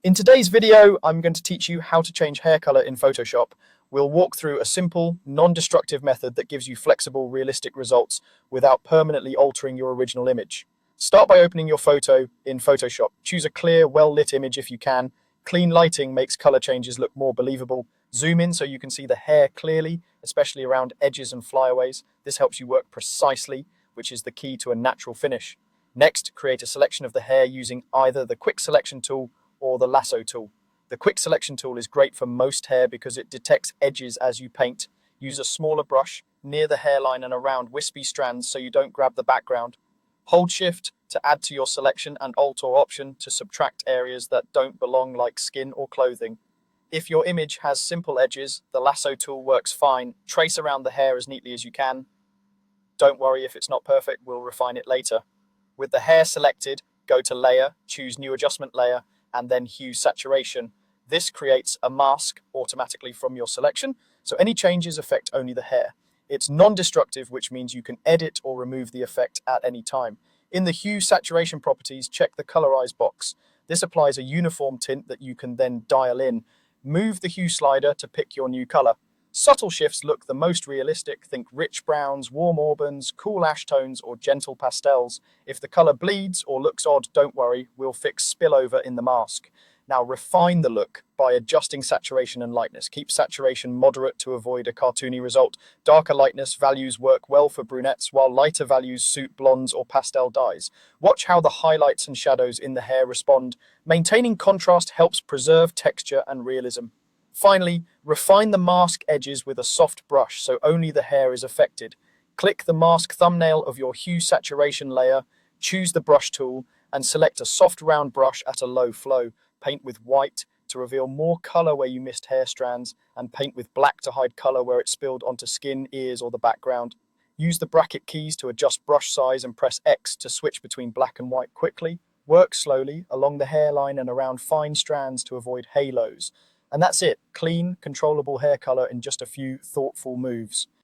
In today's video, I'm going to teach you how to change hair color in Photoshop. We'll walk through a simple, non-destructive method that gives you flexible, realistic results without permanently altering your original image. Start by opening your photo in Photoshop. Choose a clear, well-lit image if you can. Clean lighting makes color changes look more believable. Zoom in so you can see the hair clearly, especially around edges and flyaways. This helps you work precisely, which is the key to a natural finish. Next, create a selection of the hair using either the quick selection tool or the lasso tool. The quick selection tool is great for most hair because it detects edges as you paint. Use a smaller brush near the hairline and around wispy strands so you don't grab the background. Hold Shift to add to your selection and Alt or Option to subtract areas that don't belong like skin or clothing. If your image has simple edges, the lasso tool works fine. Trace around the hair as neatly as you can. Don't worry if it's not perfect, we'll refine it later. With the hair selected, go to Layer, choose New Adjustment Layer, and then Hue Saturation. This creates a mask automatically from your selection, so any changes affect only the hair. It's non-destructive, which means you can edit or remove the effect at any time. In the Hue Saturation properties, check the Colorize box. This applies a uniform tint that you can then dial in. Move the hue slider to pick your new color. Subtle shifts look the most realistic. Think rich browns, warm auburns, cool ash tones, or gentle pastels. If the color bleeds or looks odd, don't worry, we'll fix spillover in the mask. Now refine the look by adjusting saturation and lightness. Keep saturation moderate to avoid a cartoony result. Darker lightness values work well for brunettes, while lighter values suit blondes or pastel dyes. Watch how the highlights and shadows in the hair respond. Maintaining contrast helps preserve texture and realism. Finally, refine the mask edges with a soft brush so only the hair is affected. Click the mask thumbnail of your hue saturation layer, choose the brush tool, and select a soft round brush at a low flow. Paint with white to reveal more color where you missed hair strands, and paint with black to hide color where it spilled onto skin, ears, or the background. Use the bracket keys to adjust brush size and press X to switch between black and white quickly. Work slowly along the hairline and around fine strands to avoid halos. And that's it. Clean, controllable hair color in just a few thoughtful moves.